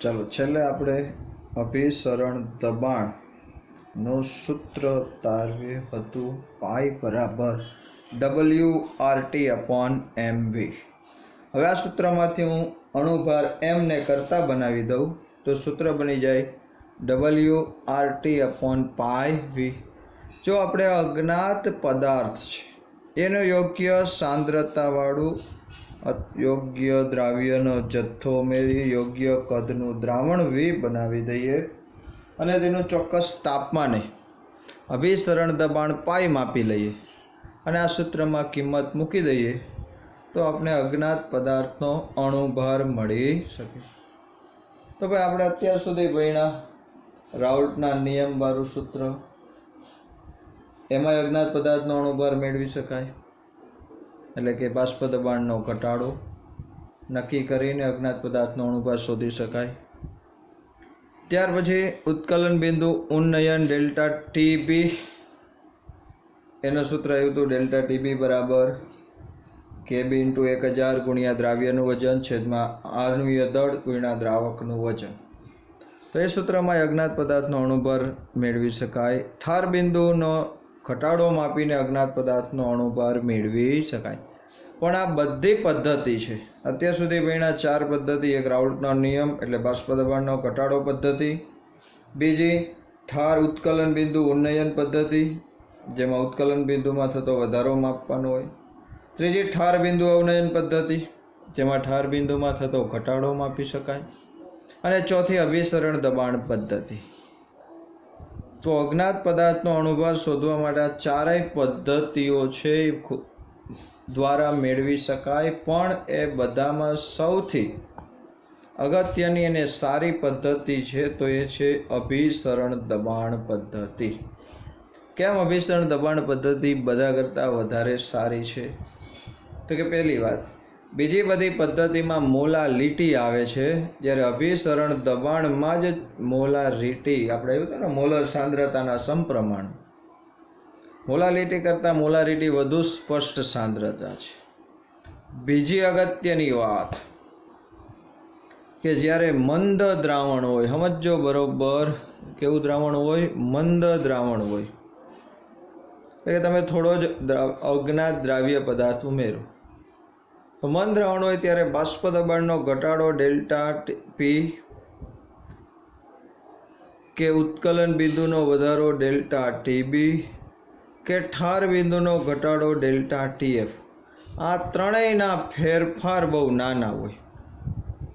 ચાલો છેલ્લે આપણે અભિસરણ દબાણનું સૂત્ર તારવ્યું હતું પાઈ બરાબર WRT/mv. હવે આ સૂત્રમાંથી હું અણુભાર m ને કરતા બનાવી દઉં તો સૂત્ર બની જાય WRT/πv. જો આપણે અજ્ઞાત પદાર્થ છે એનું યોગ્ય સાંદ્રતાવાળું યોગ્ય દ્રાવ્યનો જથ્થો ઉમેરી યોગ્ય કદનું દ્રાવણ V બનાવી દઈએ અને તેનું ચોક્કસ તાપમાને અભિસરણ દબાણ પાઈ માપી લઈએ અને આ સૂત્રમાં કિંમત મૂકી દઈએ તો આપણે અજ્ઞાત પદાર્થનો અણુભાર મળી શકે. તો ભાઈ આપણે અત્યાર સુધી ભણ્યા રાઉલ્ટના નિયમવાળું સૂત્ર, એમાં અજ્ઞાત પદાર્થનો અણુભાર મેળવી શકાય, એટલે કે બાષ્પ દબાણનો ઘટાડો નક્કી કરીને અજ્ઞાત પદાર્થનો અણુભાર શોધી શકાય. ત્યાર પછી ઉત્કલન બિંદુ ઉન્નયન ડેલ્ટા ટીબી, એનું સૂત્ર આવ્યું હતું ડેલ્ટા ટીબી બરાબર KB × 1000 ગુણ્યા દ્રાવ્યનું વજન છેદમાં આણ્વીય દળ ગુણ્યા દ્રાવકનું વજન. તો એ સૂત્રમાં અજ્ઞાત પદાર્થનો અણુભાર મેળવી શકાય. ઠાર બિંદુનો ઘટાડો માપીને અજ્ઞાત પદાર્થનો અણુભાર મેળવી શકાય. પણ આ બધી પદ્ધતિ છે અત્યાર સુધી ભણ્યા 4 પદ્ધતિ. એક રાઉલ્ટનો નિયમ એટલે બાષ્પ દબાણનો ઘટાડો પદ્ધતિ, બીજી ઠાર ઉત્કલન બિંદુ ઉન્નયન પદ્ધતિ જેમાં ઉત્કલન બિંદુમાં થતો વધારો માપવાનો હોય, ત્રીજી ઠાર બિંદુ અવનયન પદ્ધતિ જેમાં ઠાર બિંદુમાં થતો ઘટાડો માપી શકાય, અને ચોથી અભિસરણ દબાણ પદ્ધતિ. તો અજ્ઞાત પદાર્થનો અણુભાર શોધવા માટે આ ચારેય પદ્ધતિઓ છે દ્વારા મેળવી શકાય. પણ એ બધામાં સૌથી અગત્યની અને સારી પદ્ધતિ છે તો એ છે અભિસરણ દબાણ પદ્ધતિ. કેમ અભિસરણ દબાણ પદ્ધતિ બધા કરતાં વધારે સારી છે? તો કે પહેલી વાત, બીજી બધી પદ્ધતિમાં મોલાલિટી આવે છે, જ્યારે અભિસરણ દબાણમાં જ મોલારિટી, આપણે એવું કહે ને મોલર સાંદ્રતાના સમપ્રમાણ, મોલાલિટી કરતાં મોલારિટી વધુ સ્પષ્ટ સાંદ્રતા છે. બીજી અગત્યની વાત કે જ્યારે મંદ દ્રાવણ હોય, સમજો બરોબર, કેવું દ્રાવણ હોય? મંદ દ્રાવણ હોય, એટલે તમે થોડો જ અજ્ઞાત દ્રાવ્ય પદાર્થ ઉમેરો. તો મંદ દ્રાવણ હોય ત્યારે બાષ્પ દબાણનો ઘટાડો ડેલ્ટા પી કે ઉત્કલન બિંદુનો વધારો ડેલ્ટા ટીબી કે ઠાર બિંદુનો ઘટાડો ડેલ્ટા ટીએફ, આ ત્રણેયના ફેરફાર બહુ નાના હોય.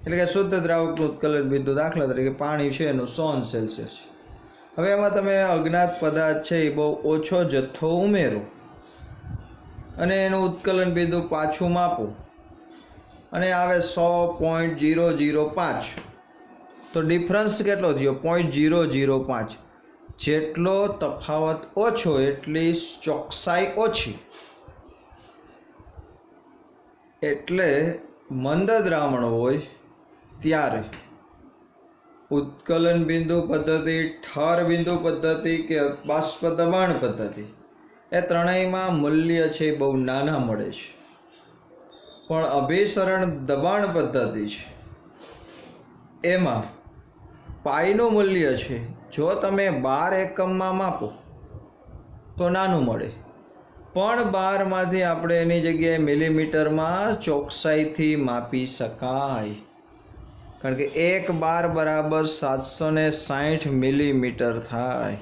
એટલે કે શુદ્ધ દ્રાવકનું ઉત્કલન બિંદુ દાખલા તરીકે પાણી છે એનું 100°C છે. હવે એમાં તમે અજ્ઞાત પદાર્થ છે એ બહુ ઓછો જથ્થો ઉમેરો અને એનું ઉત્કલન બિંદુ પાછું માપો અને આવે 100.005, તો ડિફરન્સ કેટલો થયો? 0.005. જેટલો તફાવત ઓછો એટલી ચોકસાઈ ઓછી. એટલે મંદ દ્રાવણ હોય ત્યારે ઉત્કલન બિંદુ પદ્ધતિ, ઠાર બિંદુ પદ્ધતિ કે બાષ્પ દબાણ પદ્ધતિ, એ ત્રણેયમાં મૂલ્ય છે બહુ નાના મળે છે. પણ અભિસરણ દબાણ પદ્ધતિ છે એમાં પાઈનું મૂલ્ય છે જો તમે 12 એકમમાં માપો તો નાનું મળે, પણ 12માંથી આપણે એની જગ્યાએ મિલીમીટરમાં ચોકસાઈથી માપી શકાય. કારણ કે 1 બાર બરાબર 760 મિલીમીટર થાય.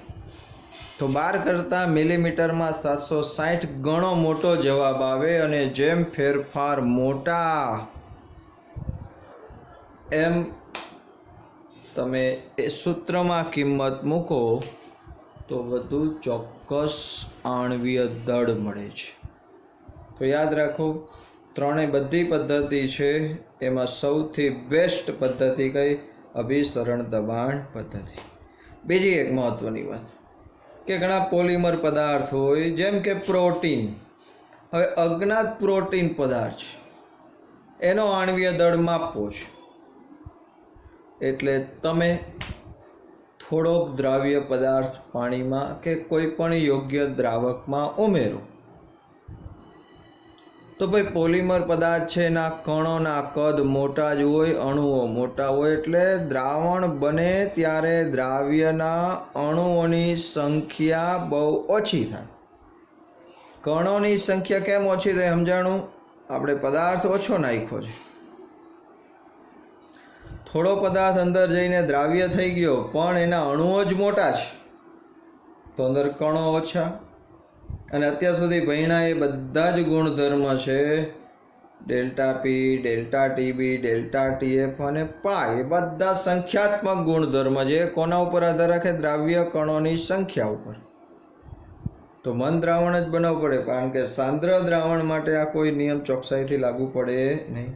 તો 12 કરતાં મિલીમીટરમાં 760 ગણો મોટો જવાબ આવે. અને જેમ ફેરફાર મોટા એમ તમે એ સૂત્રમાં કિંમત મૂકો તો વધુ ચોક્કસ આણ્વીય દળ મળે છે. તો યાદ રાખો, બધી પદ્ધતિ છે એમાં સૌથી બેસ્ટ પદ્ધતિ કઈ? અભિસરણ દબાણ પદ્ધતિ. બીજી એક મહત્વની વાત કે ઘણા પોલિમર પદાર્થ હોય જેમ કે પ્રોટીન. હવે અજ્ઞાત પ્રોટીન પદાર્થ છે એનો આણ્વીય દળ માપવો છે, એટલે તમે થોડોક દ્રાવ્ય પદાર્થ પાણીમાં કે કોઈ પણ યોગ્ય દ્રાવકમાં ઉમેરો તો ભાઈ પોલિમર પદાર્થ છે એના કણોના કદ મોટા જ હોય, અણુઓ મોટા હોય, એટલે દ્રાવણ બને ત્યારે દ્રાવ્યના અણુઓની સંખ્યા બહુ ઓછી થાય. કણોની સંખ્યા કેમ ઓછી થાય સમજાણું? આપણે પદાર્થ ઓછો નાખ્યો છે, થોડો પદાર્થ અંદર જઈને દ્રાવ્ય થઈ ગયો, પણ એના અણુઓ જ મોટા છે, તો અંદર કણો ઓછા. અને અત્યાર સુધી ભણ્યા એ બધા જ ગુણધર્મ છે, ડેલ્ટા પી, ડેલ્ટા ટીબી, ડેલ્ટા ટીએફ અને પાઈ, એ બધા સંખ્યાત્મક ગુણધર્મ છે. કોના ઉપર આધાર રાખે? દ્રાવ્ય કણોની સંખ્યા ઉપર. તો મન દ્રાવણ જ બનાવવું પડે, કારણ કે સાંદ્ર દ્રાવણ માટે આ કોઈ નિયમ ચોકસાઈથી લાગુ પડે નહીં.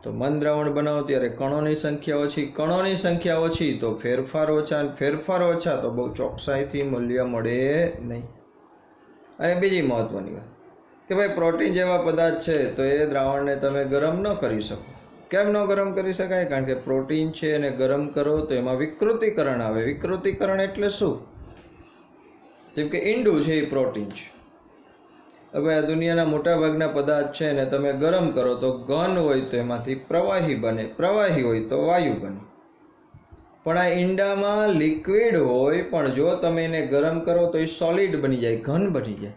તો મન દ્રાવણ બનાવો ત્યારે કણોની સંખ્યા ઓછી, કણોની સંખ્યા ઓછી તો ફેરફાર ઓછા, અને ફેરફાર ઓછા તો બહુ ચોકસાઈથી મૂલ્ય મળે નહીં. અને બીજી મહત્વની વાત કે ભાઈ પ્રોટીન જેવા પદાર્થ છે તો એ દ્રાવણને તમે ગરમ ન કરી શકો. કેમ ન ગરમ કરી શકાય? કારણ કે પ્રોટીન છે એને ગરમ કરો તો એમાં વિકૃતિકરણ આવે. વિકૃતિકરણ એટલે શું? જેમ કે ઈંડું છે એ પ્રોટીન છે. હવે આ દુનિયાના મોટા ભાગના પદાર્થ છે ને તમે ગરમ કરો તો ઘન હોય તો એમાંથી પ્રવાહી બને, પ્રવાહી હોય તો વાયુ બને. પણ આ ઈંડામાં લિક્વિડ હોય, પણ જો તમે એને ગરમ કરો તો એ સોલિડ બની જાય, ઘન બની જાય.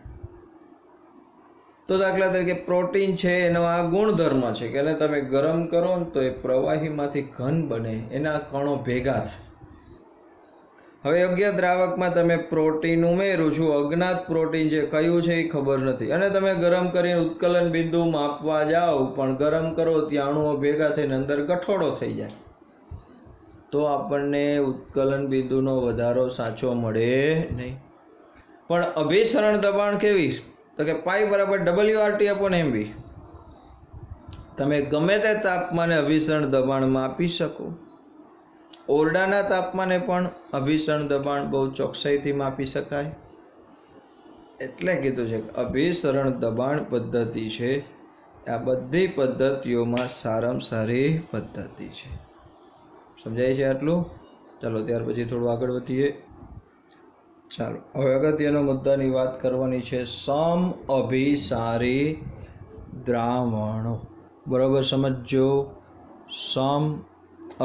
તો દાખલા તરીકે પ્રોટીન છે એનો આ ગુણધર્મ છે કે એને તમે ગરમ કરો ને તો એ પ્રવાહીમાંથી ઘન બને, એના કણો ભેગા થાય. હવે યોગ્ય દ્રાવકમાં તમે પ્રોટીન ઉમેરું છું, અજ્ઞાત પ્રોટીન છે, કયું છે એ ખબર નથી, અને તમે ગરમ કરીને ઉત્કલન બિંદુ માપવા જાઓ, પણ ગરમ કરો ત્યાં અણુઓ ભેગા થઈને અંદર ગઠોડો થઈ જાય, તો આપણને ઉત્કલન બિંદુનો વધારો સાચો મળે નહીં. પણ અભિસરણ દબાણ કેવી? તો કે પાઈ બરાબર WRT/MV. તમે ગમે તે તાપમાને અભિસરણ દબાણ માપી શકો. ઓરડાના તાપમાને પણ અભિસરણ દબાણ બહુ ચોકસાઈથી માપી શકાય. એટલે કીધું છે કે અભિસરણ દબાણ પદ્ધતિ છે આ બધી પદ્ધતિઓમાં સારામાં સારી પદ્ધતિ છે. સમજાય છે આટલું? ચાલો ત્યાર પછી થોડું આગળ વધીએ. ચાલો હવે અગત્યનો મુદ્દાની વાત કરવાની છે, સમ અભિસારી દ્રાવણો. બરાબર સમજો, સમ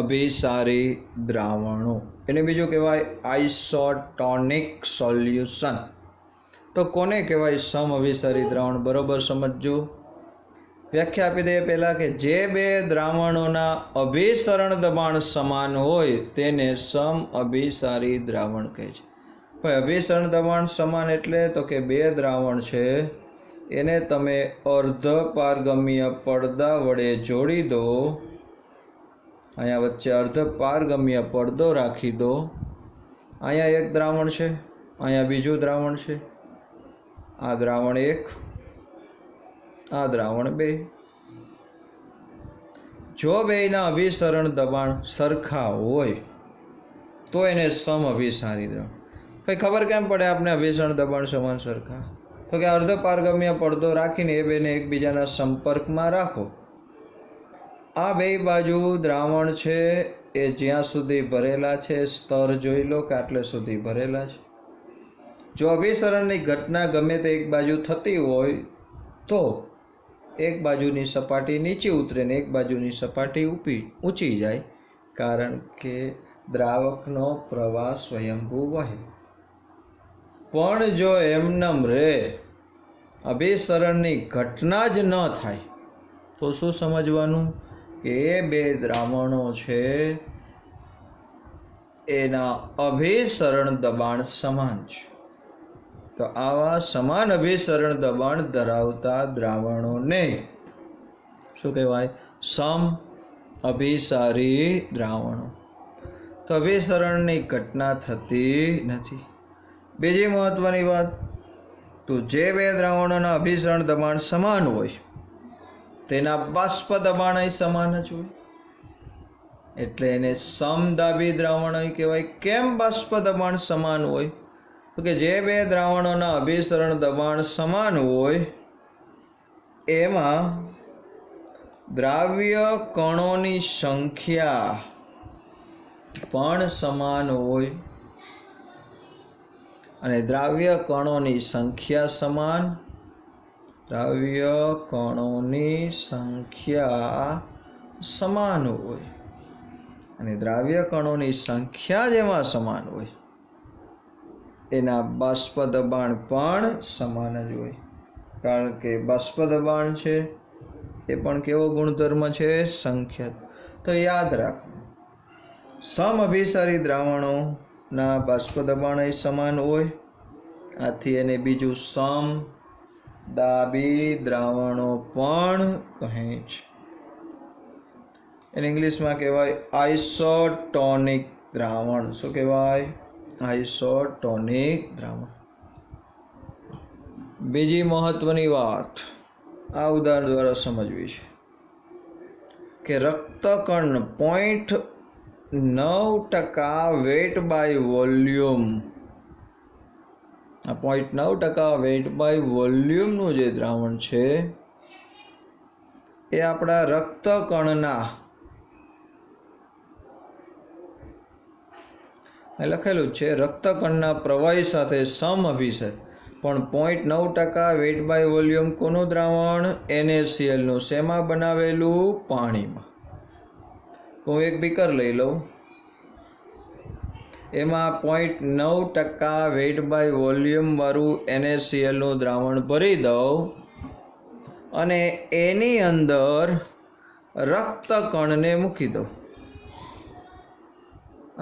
અભિસારી દ્રાવણો, એને બીજું કહેવાય આઇસોટોનિક સોલ્યુશન. તો કોને કહેવાય સમ અભિસારી દ્રાવણ? બરાબર સમજો. વ્યાખ્યા આપી દઈએ પહેલાં કે જે બે દ્રાવણોના અભિસરણ દબાણ સમાન હોય તેને સમ અભિસારી દ્રાવણ કહે છે. ભાઈ અભિસરણ દબાણ સમાન એટલે તો કે બે દ્રાવણ છે એને તમે અર્ધ પારગમ્ય પડદા વડે જોડી દો, અહીંયા વચ્ચે અર્ધ પારગમ્ય પડદો રાખી દો. અહીંયા એક દ્રાવણ છે, અહીંયા બીજું દ્રાવણ છે. આ દ્રાવણ 1, આ દ્રાવણ 2. જો બેયના અભિસરણ દબાણ સરખા હોય તો એને સમ અભિસારી દ્રાવણ. ભાઈ ખબર કેમ પડે આપણે અભિસરણ દબાણ સમાન સરખા? તો કે અર્ધ પારગમ્ય પડદો રાખીને એ બેને એકબીજાના સંપર્કમાં રાખો. આ બે બાજુ દ્રાવણ છે એ જ્યાં સુધી ભરેલા છે, સ્તર જોઈ લો કે આટલે સુધી ભરેલા છે. જો અભિસરણની ઘટના ગમે તે એક બાજુ થતી હોય તો એક બાજુની સપાટી નીચે ઉતરે ને એક બાજુની સપાટી ઊંચી જાય, કારણ કે દ્રાવકનો પ્રવાહ સ્વયંભૂ વહે. પણ જો એમનેમ રહે, અભિસરણની ઘટના જ ન થાય, તો શું સમજવાનું કે એ બે દ્રાવણો છે એના અભિસરણ દબાણ સમાન છે. તો આવા સમાન અભિસરણ દબાણ ધરાવતા દ્રાવણોને શું કહેવાય? સમ અભિસારી દ્રાવણો. તો અભિસરણની ઘટના થતી નથી. બીજી મહત્વની વાત, તો જે બે દ્રાવણોના અભિસરણ દબાણ સમાન હોય તેના બાષ્પ દબાણ સમાન જ હોય, એટલે એને સમદાબી દ્રાવણ કહેવાય. કેમ બાષ્પ દબાણ સમાન હોય? તો કે જે બે દ્રાવણોના અભિસરણ દબાણ સમાન હોય એમાં દ્રાવ્ય કણોની સંખ્યા પણ સમાન હોય, અને દ્રાવ્ય કણોની સંખ્યા સમાન દ્રાવ્ય કણોની સંખ્યા સમાન હોય, અને દ્રાવ્ય કણોની સંખ્યા જેમાં સમાન હોય એના બાષ્પ દબાણ પણ સમાન જ હોય, કારણ કે બાષ્પ દબાણ છે એ પણ કેવો ગુણધર્મ છે? સંખ્યા. તો યાદ રાખો, સમઅભિસારી દ્રાવણોના બાષ્પ દબાણ સમાન હોય, આથી એને બીજું સમદાબી દ્રાવણો પણ કહે છે. એને ઇંગ્લિશમાં કહેવાય આઇસોટોનિક દ્રાવણ. શું કહેવાય? આઇસોટોનિક દ્રાવણ. બીજી મહત્વની વાત આ ઉદાહરણ દ્વારા સમજવી છે કે રક્તકણ 0.9% વેટ બાય વોલ્યુમ, આ 0.9% વેટ બાય વોલ્યુમનું જે દ્રાવણ છે એ આપણા રક્તકણના, લખેલું છે રક્તકણના પ્રવાહી સાથે સમઅભિસારી, પણ 0.9% વેટ બાય વોલ્યુમ કોનું દ્રાવણ? NaCl નું. શેમાં બનાવેલું? પાણીમાં. હું એક બીકર લઈ લઉં, એમાં 0.9% વેટ બાય વોલ્યુમ વાળું NaCl નું દ્રાવણ ભરી દઉં અને એની અંદર રક્તકણને મૂકી દઉં.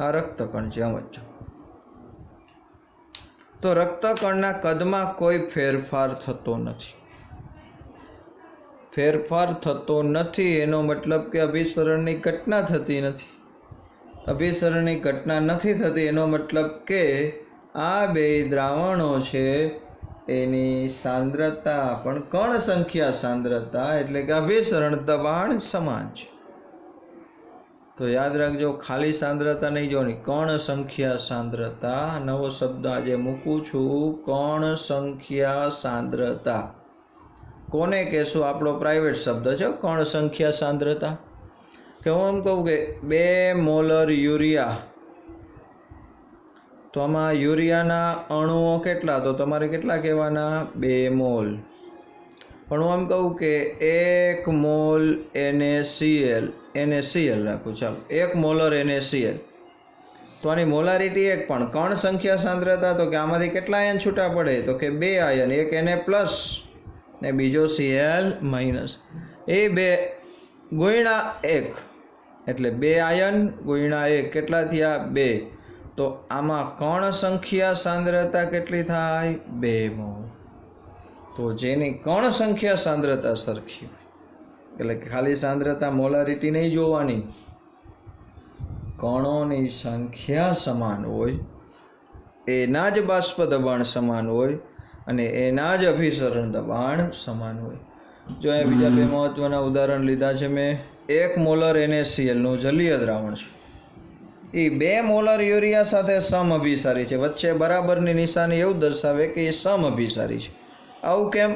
આ રક્તકણ છે, સમજો. તો રક્તકણના કદમાં કોઈ ફેરફાર થતો નથી. ફેરફાર થતો નથી એનો મતલબ કે અભિસરણની ઘટના થતી નથી. અભિસરણની ઘટના નથી થતી એનો મતલબ કે આ બે દ્રાવણો છે એની સાંદ્રતા પણ કણ સંખ્યા સાંદ્રતા એટલે કે અભિસરણ દબાણ સમાન છે. તો યાદ રાખજો, ખાલી સાંદ્રતા નહીં જોવાની, કણ સંખ્યા સાંદ્રતા. નવો શબ્દ આજે મૂકું છું, કણ સંખ્યા સાંદ્રતા. કોને કહેશું? આપણો પ્રાઇવેટ શબ્દ છે, કણ સંખ્યા સાંદ્રતા. કે હું એમ કહું કે 2 મોલર યુરિયા, તો આમાં યુરિયાના અણુઓ કેટલા? તો તમારે કેટલા કહેવાના? 2 મોલ. પણ હું એમ કહું કે 1 મોલ NaCl રાખું, ચાલો 1 મોલર NaCl, તો આની મોલારિટી 1, પણ કણ સંખ્યા સાંદ્રતા તો કે આમાંથી કેટલા આયન છૂટા પડે? તો કે 2 આયન, એક Na પ્લસ ને બીજો Cl માઇનસ. એ 2 ગુણ્યા 1 એટલે 2 આયન ગુણ્યા 1 કેટલા થયા? 2. તો આમાં કણ સંખ્યા સાંદ્રતા કેટલી થાય? 2 મોલ. તો જેની કણ સંખ્યા સાંદ્રતા સરખી હોય, એટલે કે ખાલી સાંદ્રતા મોલારિટી નહીં જોવાની, કણોની સંખ્યા સમાન હોય, એના જ બાષ્પ દબાણ સમાન હોય અને એના જ અભિસરણ દબાણ સમાન હોય. જો અહીંયા બીજા 2 મહત્વના ઉદાહરણ લીધા છે મેં. 1 મોલર NaCl નું જલીય દ્રાવણ છે, એ 2 મોલર યુરિયા સાથે સમઅભિસારી છે. વચ્ચે બરાબરની નિશાની એવું દર્શાવે કે એ સમઅભિસારી છે. આવું કેમ?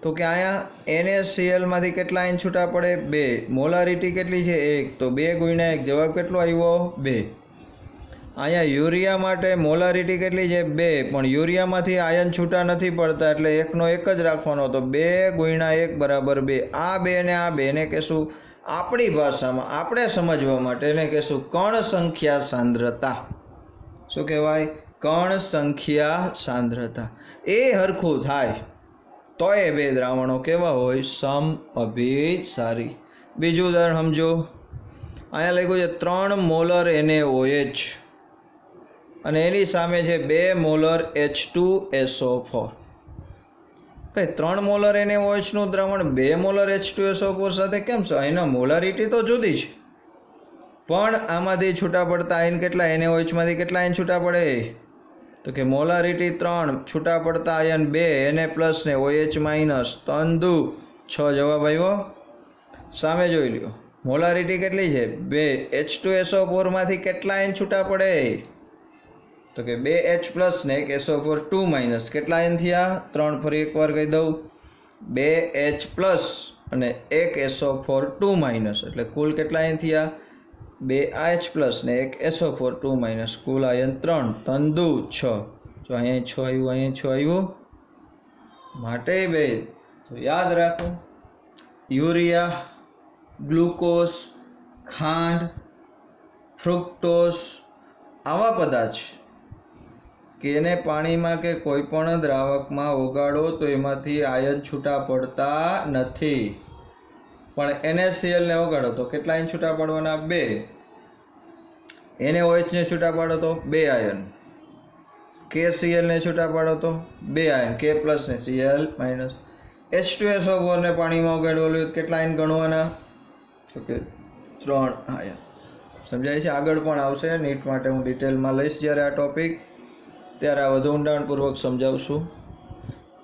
તો કે અહીંયા NaCl માંથી કેટલા આયન છૂટા પડે? 2. મોલારિટી કેટલી છે? 1. તો 2 ગુણ્યા 1 જવાબ કેટલો આવ્યો? 2. અહીંયા યુરિયા માટે મોલારિટી કેટલી છે? 2. પણ યુરિયામાંથી આયન છૂટા નથી પડતા એટલે 1 નો 1 જ રાખવાનો. તો 2 ગુણ્યા 1 બરાબર 2. આ 2 ને આ 2 ને કહેશું, આપણી ભાષામાં આપણે સમજવા માટે એને કહેશું કણ સંખ્યા સાંદ્રતા. શું કહેવાય? કણ સંખ્યા સાંદ્રતા. એ હરખું થાય તો એ 2 દ્રાવણો કેવા હોય? સમઅભિસારી. બીજું ઉદાહરણ સમજો. અહીંયા લખ્યું છે 3 મોલર NaOH અને એની સામે છે 2 મોલર H2SO4. ભાઈ 3 મોલર NaOH નું દ્રાવણ 2 મોલર H2SO4 સાથે કેમ છે? એના મોલારિટી તો જુદી છે, પણ આમાંથી છૂટા પડતા આયન કેટલા? NaOH માંથી કેટલા આયન છૂટા પડે? તો કે મોલારિટી 3, છૂટા પડતા આયન 2, Na પ્લસ ને OH માઇનસ, 3 દુ 6 જવાબ આવ્યો. સામે જોઈ લ્યો, મોલારિટી કેટલી છે? 2. H2SO4 માંથી કેટલા આયન છૂટા પડે? તો કે 2H પ્લસ ને એક SO4 2 માઇનસ. કેટલા આયન થયા? 3. ફરી એકવાર કહી દઉં, 2H પ્લસ અને એક SO4 2 માઇનસ, એટલે કુલ કેટલા આયન થયા? 2H પ્લસ ને એક SO4 2 માઇનસ, કુલ આયન 3. 3 દુ 6. જો અહીંયા 6 આવ્યું, અહીંયા 6 આવ્યું. માટે બે तो याद राखो, यूरिया, ग्लूकोज, खांड, फ्रुक्टोज आवा पदार्थ કે એને પાણીમાં કે કોઈ પણ દ્રાવકમાં ઓગાળો તો એમાંથી આયન છૂટા પડતા નથી, પણ NaCl ને ઓગાળો તો કેટલા આયન છૂટા પાડવાના? 2. NaOH ને છૂટા પાડો તો 2 આયન, KCl ને છૂટા પાડો તો 2 આયન, K+ ને Cl-, H2SO4 ને પાણીમાં ઓગાળવું કેટલા આયન ગણવાના? તો કે 3 આયન. સમજાય છે? આગળ પણ આવશે, નીટ માટે હું ડિટેલમાં લઈશ જ્યારે આ ટોપિક, ત્યારે આ વધુ ઊંડાણપૂર્વક સમજાવશું.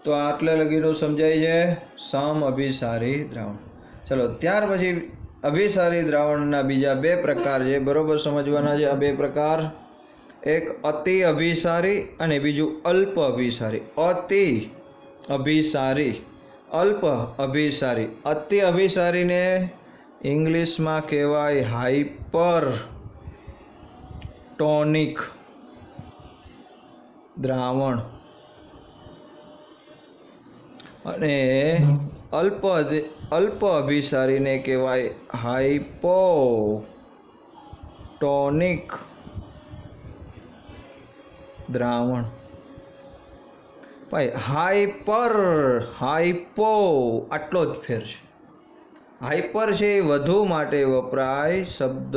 તો આટલે લગીનું સમજાય છે સમ અભિસારી દ્રાવણ. ચલો ત્યાર પછી અભિસારી દ્રાવણના બીજા 2 પ્રકાર છે, બરોબર સમજવાના છે. આ 2 પ્રકાર, એક અતિ અભિસારી અને બીજું અલ્પ અભિસારી. અતિ અભિસારી, અલ્પ અભિસારી. અતિ અભિસારીને ઇંગ્લિશમાં કહેવાય હાઇપરટોનિક દ્રાવણ, અને અલ્પ અભિસારીને કહેવાય હાઇપોટોનિક દ્રાવણ. ભાઈ હાઇપો આટલો જ ફેર છે. હાઇપર છે એ વધુ માટે વપરાય શબ્દ,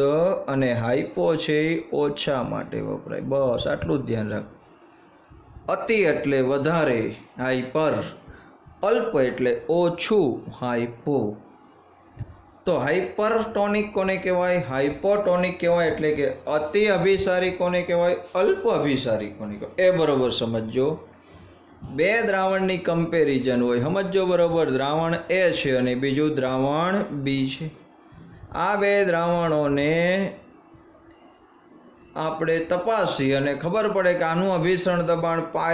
અને હાઇપો છે એ ઓછા માટે વપરાય. બસ આટલું જ ધ્યાન રાખો. અતિ એટલે વધારે, હાઇપર. અલ્પ એટલે ઓછું, હાઇપો. તો હાઇપરટોનિક કોને કહેવાય? હાઇપોટોનિક કહેવાય. એટલે કે અતિ અભિસારી કોને કહેવાય? અલ્પ અભિસારી કોને કહેવાય? એ બરોબર સમજજો. 2 દ્રાવણની કમ્પેરિઝન હોય, સમજો બરોબર. દ્રાવણ A છે અને બીજું દ્રાવણ B છે. આ 2 દ્રાવણોને આપણે તપાસી અને ખબર પડે કે આનું અભિસરણ દબાણ πA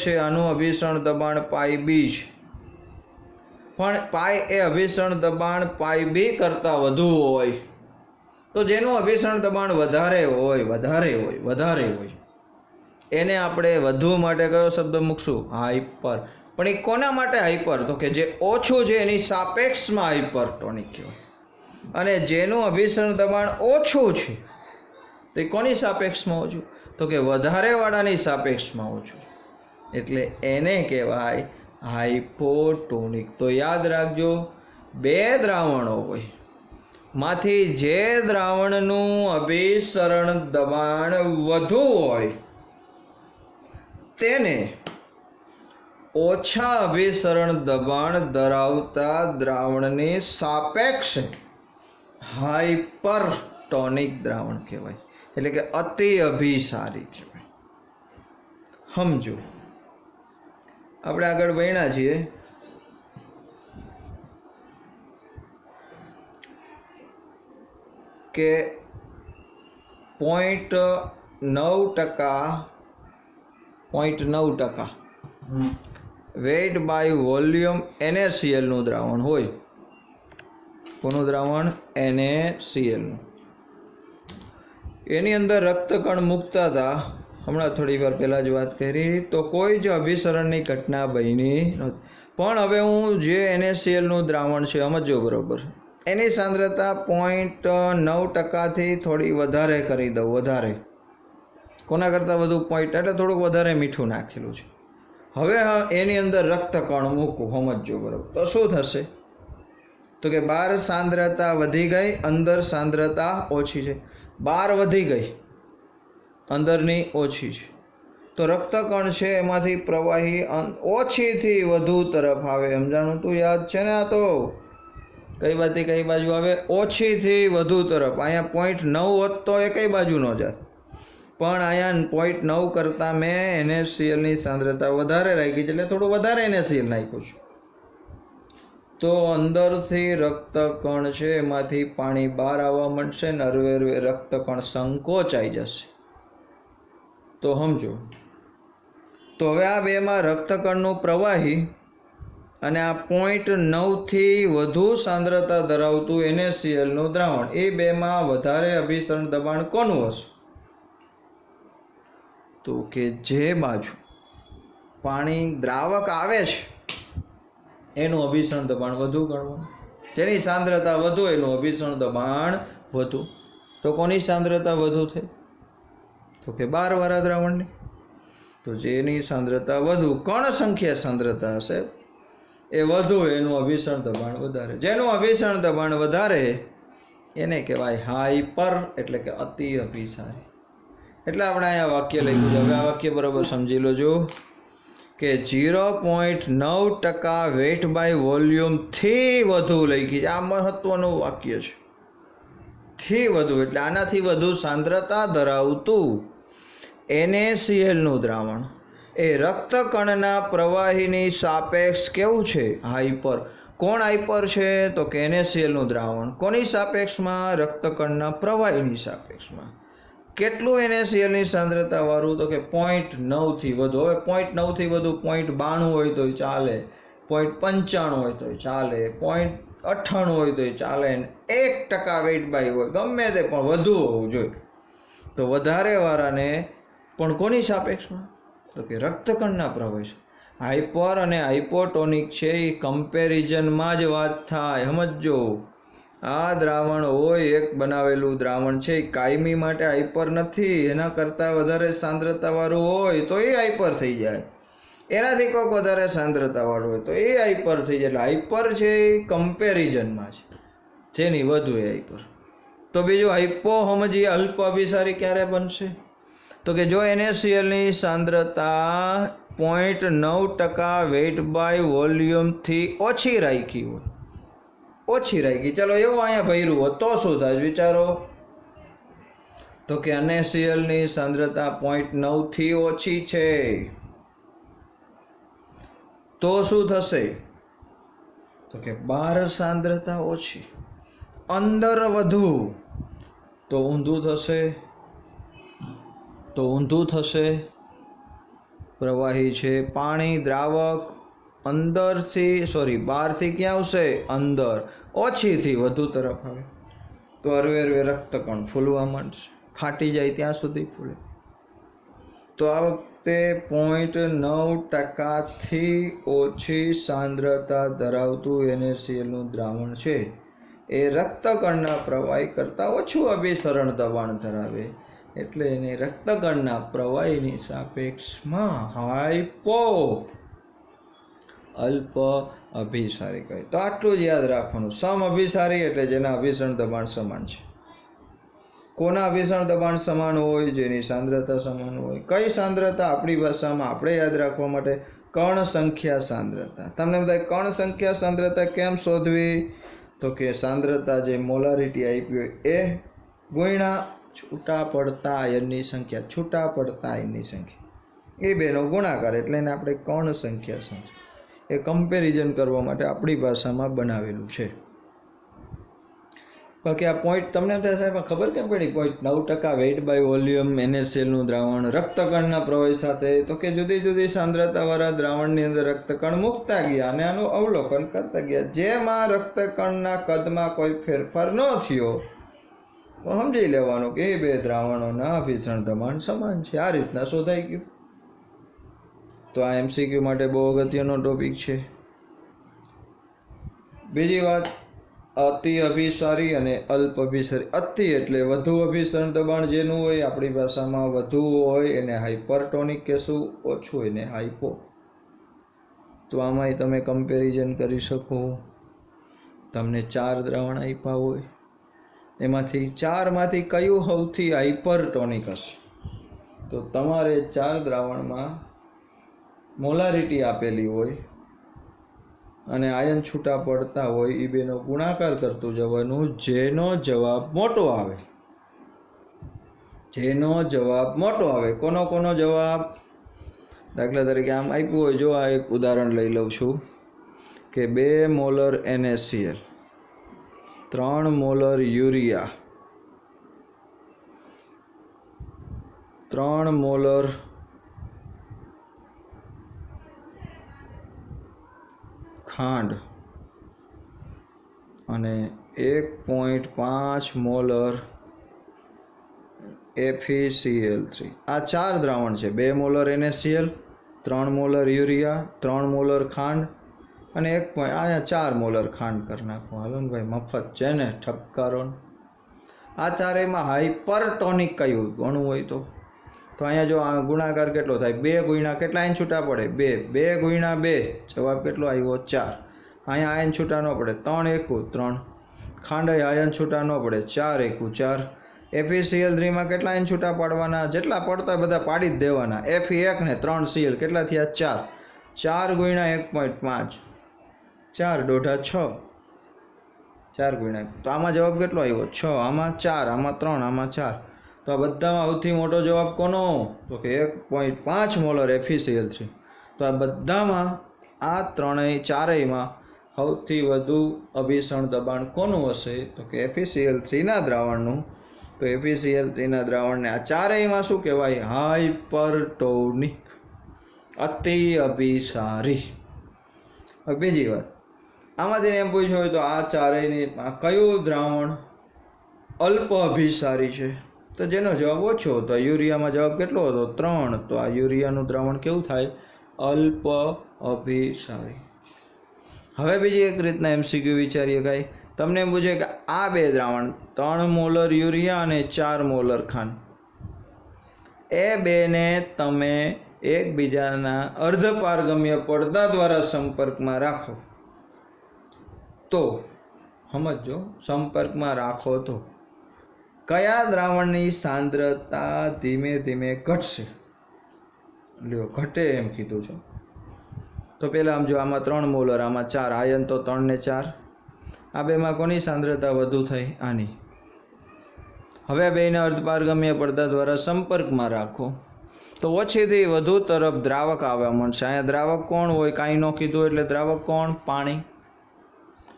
છે, આનું અભિસરણ દબાણ πB છે, પણ πA અભિસરણ દબાણ πB કરતાં વધુ હોય તો જેનું અભિસરણ દબાણ વધારે હોય એને આપણે વધુ માટે કયો શબ્દ મૂકશું? હાઇપર. પણ એ કોના માટે હાઇપર? તો કે જે ઓછું છે એની સાપેક્ષમાં હાઇપરટોનિક કહેવાય, અને જેનું અભિસરણ દબાણ ઓછું છે તો એ કોની સાપેક્ષમાં ઓછું? તો કે વધારેવાળાની સાપેક્ષમાં ઓછું, એટલે એને કહેવાય હાઇપોટોનિક. તો યાદ રાખજો, 2 દ્રાવણો હોય, માંથી જે દ્રાવણનું અભિસરણ દબાણ વધુ હોય તેને ઓછા અભિસરણ દબાણ ધરાવતા દ્રાવણની સાપેક્ષે હાઇપરટોનિક દ્રાવણ કહેવાય, એટલે કે અતિ અભિસારી કહેવાય. સમજો, આપણે આગળ ભણ્યા છીએ કે 0.9% વેઇટ બાય વોલ્યુમ NaCl નું દ્રાવણ હોય. કોનું દ્રાવણ? NaCl નું. એની અંદર રક્તકણ મૂકતા હતા, હમણાં થોડી વાર પહેલાં જ વાત કરી, તો કોઈ જ અભિસરણની ઘટના બની નહોતી. પણ હવે હું જે NaCl નું દ્રાવણ છે સમજો બરોબર, એની સાંદ્રતા 0.9%થી થોડી વધારે કરી દઉં. વધારે કોના કરતાં વધુ? એટલે થોડુંક વધારે મીઠું નાખેલું છે. હવે એની અંદર રક્તકણ મૂકું, સમજો બરોબર, તો શું થશે? તો કે બહાર સાંદ્રતા વધી ગઈ, અંદર સાંદ્રતા ઓછી છે. બહાર વધી ગઈ, અંદરની ઓછી છે, તો રક્તકણ છે એમાંથી પ્રવાહી ઓછીથી વધુ તરફ આવે. સમજાણું? તું યાદ છે ને? આ તો કઈ બાજુથી કઈ બાજુ આવે? ઓછીથી વધુ તરફ. અહીંયા 0.9 હોત તો એ કઈ બાજુ ન જાય, પણ અહીંયા 0.9 કરતાં મેં NaClની સાંદ્રતા વધારે રાખી છે, એટલે થોડું વધારે NaCl નાખ્યું છે. તો અંદરથી રક્તકણ છે એમાંથી પાણી બહાર આવવા માંડશે, નરવે રક્તકણ સંકોચાઈ જશે. તો સમજો, તો હવે આ બેમાં રક્તકણનું પ્રવાહી અને આ 0.9થી વધુ સાંદ્રતા ધરાવતું NaClનું દ્રાવણ, એ બેમાં વધારે અભિસરણ દબાણ કોનું હશે? તો કે જે બાજુ પાણી દ્રાવક આવે છે એનું અભિસરણ દબાણ વધુ ગણવાનું. જેની સાંદ્રતા વધુ એનું અભિસરણ દબાણ વધુ. તો કોની સાંદ્રતા વધુ થઈ? તો કે 12 વાળા દ્રાવણની. તો જેની સાંદ્રતા વધુ, કણ સંખ્યા સાંદ્રતા હશે એ વધુ, એનું અભિસરણ દબાણ વધારે. જેનું અભિસરણ દબાણ વધારે એને કહેવાય હાઈપર, એટલે કે અતિ અભિસારી. એટલે આપણે અહીંયા વાક્ય લખ્યું છે. હવે આ વાક્ય બરાબર સમજી લોજો કે 0.9% વેટ બાય વોલ્યુમ થી વધુ લખી છે. આ મહત્વનું વાક્ય છે. થી વધુ એટલે આનાથી વધુ સાંદ્રતા ધરાવતું NaCl નું દ્રાવણ એ રક્તકણના પ્રવાહીની સાપેક્ષ કેવું છે? હાઈપર. કોણ હાઈપર છે? તો કે NaCl નું દ્રાવણ. કોની સાપેક્ષમાં? રક્તકણના પ્રવાહીની સાપેક્ષમાં. કેટલું NaCl ની સાંદ્રતા વાળું? તો કે 0.9 થી વધુ. હવે 0.9 થી વધુ 0.92 હોય તોય ચાલે, 0.95 હોય તોય ચાલે, 0.98 હોય તોય ચાલે, 1% વેટ બાય હોય, ગમે તે પણ વધુ હોવું જોઈએ. તો વધારે વાળાને પણ કોની સાપેક્ષમાં? તો કે રક્તકણના પ્રવાહી. હાઈપર અને હાઇપોટોનિક છે એ કમ્પેરિઝનમાં જ વાત થાય. સમજો, આ દ્રાવણ હોય, એક બનાવેલું દ્રાવણ છે એ કાયમી માટે હાઈપર નથી. એના કરતાં વધારે સાંદ્રતાવાળું હોય તો એ હાઈપર થઈ જાય, એનાથી કોઈક વધારે સાંદ્રતાવાળું હોય તો એ હાઈપર થઈ જાય. એટલે હાઈપર છે એ કમ્પેરિઝનમાં છે, જેની વધુ એ હાઈપર. તો બીજું હાઈપો સમજીએ, અલ્પ અભિસારી ક્યારે બનશે? તો કે જો NaCl ની સાંદ્રતા 0.9% વેટ બાય વોલ્યુમથી ઓછી રાખી હોય, ઓછી રાખી, ચલો એવું અહીંયા ભર્યું હોત તો શું થાય વિચારો? તો કે NaCl ની સાંદ્રતા 0.9 થી ઓછી છે તો શું થશે? તો કે બહાર સાંદ્રતા ઓછી, અંદર વધુ, તો ઊંધું થશે. તો ઊંધું થશે. પ્રવાહી છે પાણી, દ્રાવક અંદરથી બહારથી ક્યાં આવશે? અંદર. ઓછીથી વધુ તરફ આવે તો હરવે રક્તકણ ફૂલવા માંડશે, ફાટી જાય ત્યાં સુધી ફૂલે. તો આ વખતે 0.9% થી ઓછી સાંદ્રતા ધરાવતું NaCl નું દ્રાવણ છે એ રક્તકણના પ્રવાહી કરતાં ઓછું અભિસરણ દબાણ ધરાવે, એટલે એને રક્તકણના પ્રવાહીની સાપેક્ષમાં હાઈપો, અલ્પ અભિસારી કહે. તો આટલું જ યાદ રાખવાનું. સમ અભિસારી એટલે જેના અભિસરણ દબાણ સમાન છે. કોના અભિસરણ દબાણ સમાન હોય? જેની સાંદ્રતા સમાન હોય. કઈ સાંદ્રતા? આપણી ભાષામાં આપણે યાદ રાખવા માટે કણ સંખ્યા સાંદ્રતા. તમને બધા કણ સંખ્યા સાંદ્રતા કેમ શોધવી? તો કે સાંદ્રતા જે મોલારિટી આપી હોય એ ગુણ્યા છૂટા પડતા આયનની સંખ્યા, છૂટા પડતા આયનની સંખ્યા, એ બેનો ગુણાકાર, એટલે એને આપણે કણ સંખ્યા સમજીએ. એ કમ્પેરિઝન કરવા માટે આપણી ભાષામાં બનાવેલું છે. બાકી આ પોઈન્ટ તમને થાય સાહેબ ખબર કેમ પડી? 0.9% વેટ બાય વોલ્યુમ NaCl નું દ્રાવણ રક્તકણના પ્રવાહી સાથે, તો કે જુદી જુદી સાંદ્રતાવાળા દ્રાવણની અંદર રક્તકણ મૂકતા ગયા અને આનું અવલોકન કરતા ગયા. જેમાં રક્તકણના કદમાં કોઈ ફેરફાર ન થયો તો સમજી લેવાનું કે એ બે દ્રાવણોના અભિસરણ દબાણ સમાન છે. આ રીતના શોધાઈ ગયું. તો આ MCQ માટે બહુ અગત્યનો ટોપિક છે. બીજી વાત, અતિ અભિસારી અને અલ્પ અભિસારી. અતિ એટલે વધુ અભિસરણ દબાણ જેનું હોય, આપણી ભાષામાં વધુ હોય એને હાઇપરટોનિક કહેશું, ઓછું એને હાઇપો. તો આમાંય તમે કમ્પેરિઝન કરી શકો. તમને 4 દ્રાવણ આપ્યા હોય, એમાંથી 4માંથી કયું સૌથી હાઇપરટોનિક હશે? તો તમારે 4 દ્રાવણમાં મોલારિટી આપેલી હોય અને આયન છૂટા પડતા હોય, એ બેનો ગુણાકાર કરતું જવાનું. જેનો જવાબ મોટો આવે, જેનો જવાબ મોટો આવે. કોનો કોનો જવાબ? દાખલા તરીકે આમ આપ્યું હોય, જો આ એક ઉદાહરણ લઈ લઉં છું કે 2 molar NaCl, 3 molar urea, 3 molar ખાંડ અને 1.5 મોલર FeCl3. આ 4 દ્રાવણ છે. 2 molar NaCl, 3 molar urea, 3 molar ખાંડ અને 1 અહીંયા 4 મોલર ખાંડ કરી નાખો. હાલો ને ભાઈ, મફત છે ને, ઠપકારો. આ ચારેયમાં હાઇપરટોનિક કયું ગણવું હોય તો અહીંયા જો આ ગુણાકાર કેટલો થાય? 2 ગુણ્યા કેટલા આયન છૂટા પડે? 2. 2 ગુણ્યા 2 જવાબ કેટલો આવ્યો? 4. અહીંયા આયન છૂટા ન પડે. 3 એકુ 3. ખાંડ આયન છૂટા ન પડે. 4 એકુ 4. FeCl3માં કેટલા આયન છૂટા પાડવાના? જેટલા પડતા બધા પાડી જ દેવાના. Fe1 ને 3Cl કેટલા થયા? 4. 4 ગુણ્યા 1.5 4 દોઢા 6. 4 ગુણ્યા તો આમાં જવાબ કેટલો આવ્યો? 6. આમાં 4, આમાં 3, આમાં 4. તો આ બધામાં સૌથી મોટો જવાબ કોનો? તો કે 1.5 મોલર FeCl3. તો આ બધામાં આ ચારેયમાં સૌથી વધુ અભિસરણ દબાણ કોનું હશે? તો કે FeCl3ના દ્રાવણનું. તો FeCl3ના દ્રાવણને આ ચારેયમાં શું કહેવાય? હાઇપરટોનિક, અતિ અભિસારી. હવે બીજી વાત, આમાંથી એમ પૂછ્યું હોય તો આ ચારેયની કયું દ્રાવણ અલ્પ અભિસારી છે? તો જેનો જવાબ ઓછો હતો. યુરિયામાં જવાબ કેટલો હતો? 3. તો આ યુરિયાનું દ્રાવણ કેવું થાય? અલ્પ અભિસારી. હવે બીજી એક રીતના MCQ વિચારીએ. કાંઈ તમને એમ પૂછે કે આ બે દ્રાવણ 3 મોલર યુરિયા અને 4 મોલર ખાંડ, એ બેને તમે એકબીજાના અર્ધપારગમ્ય પડદા દ્વારા સંપર્કમાં રાખો તો, સમજો, સંપર્કમાં રાખો તો કયા દ્રાવણની સાંદ્રતા ધીમે ધીમે ઘટશે? લ્યો, ઘટે એમ કીધું છે. તો પહેલાં આમ જો, આમાં 3 મોલર, આમાં 4 આયન, તો 3 ને 4. આ બેમાં કોની સાંદ્રતા વધુ થઈ? આની. હવે બેને અર્ધપારગમ્ય પડદા દ્વારા સંપર્કમાં રાખો તો ઓછીથી વધુ તરફ દ્રાવક આવવા મળશે. અહીંયા દ્રાવક કોણ હોય? કાંઈ ન કીધું એટલે દ્રાવક કોણ? પાણી.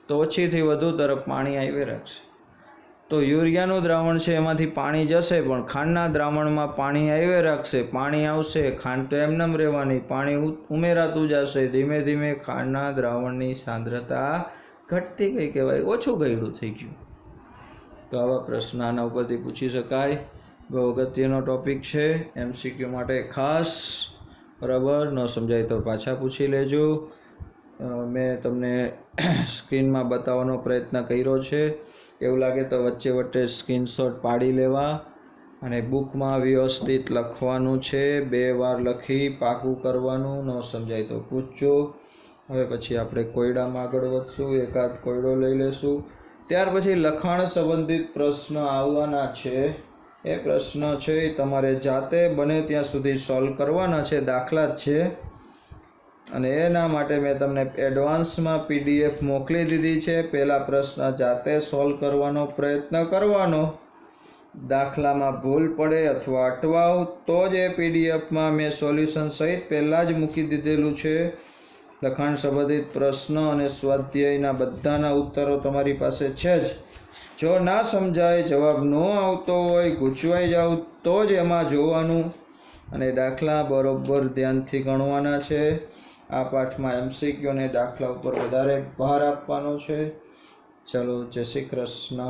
તો ઓછીથી વધુ તરફ પાણી આવી રાખશે. તો યુરિયાનું દ્રાવણ છે એમાંથી પાણી જશે, પણ ખાંડના દ્રાવણમાં પાણી આવી રાખશે. પાણી આવશે, ખાંડ તો એમનેમ રહેવાની, પાણી ઉમેરાતું જશે. ધીમે ધીમે ખાંડના દ્રાવણની સાંદ્રતા ઘટતી ગઈ, કહેવાય ઓછું ગયડું થઈ ગયું. તો આવા પ્રશ્ન આના ઉપરથી પૂછી શકાય. બહુ અગત્યનો ટોપિક છે, MCQ માટે ખાસ. બરાબર, ન સમજાય તો પાછા પૂછી લેજો. મેં તમને સ્ક્રીનમાં બતાવવાનો પ્રયત્ન કર્યો છે. એવું લાગે તો વચ્ચે વચ્ચે સ્ક્રીનશોટ પાડી લેવા અને બુકમાં વ્યવસ્થિત લખવાનું છે. 2 વાર લખી પાકું કરવાનું. ન સમજાય તો પૂછજો. હવે પછી આપણે કોયડામાં આગળ વધશું. એકાદ કોયડો લઈ લેશું. ત્યાર પછી લખાણ સંબંધિત પ્રશ્ન આવવાના છે. એ પ્રશ્ન છે એ તમારે જાતે બને ત્યાં સુધી સોલ્વ કરવાના છે. દાખલા જ છે, અને એના માટે મેં તમને એડવાન્સમાં PDF મોકલી દીધી છે. પહેલા પ્રશ્ન જાતે સોલ્વ કરવાનો પ્રયત્ન કરવાનો. દાખલામાં ભૂલ પડે અથવા અટવાવ તો જ એ PDFમાં મેં સોલ્યુશન સહિત પહેલાં જ મૂકી દીધેલું છે. લખાણ સંબંધિત પ્રશ્ન અને સ્વાધ્યાયના બધાના ઉત્તરો તમારી પાસે છે જ. જો ના સમજાય, જવાબ ન આવતો હોય, ગૂંચવાઈ જાવ તો જ એમાં જોવાનું અને દાખલા બરોબર ધ્યાનથી ગણવાના છે. આ પાઠમાં MCQ અને દાખલા ઉપર વધારે ભાર આપવાનો છે. ચલો, જય શ્રી કૃષ્ણ.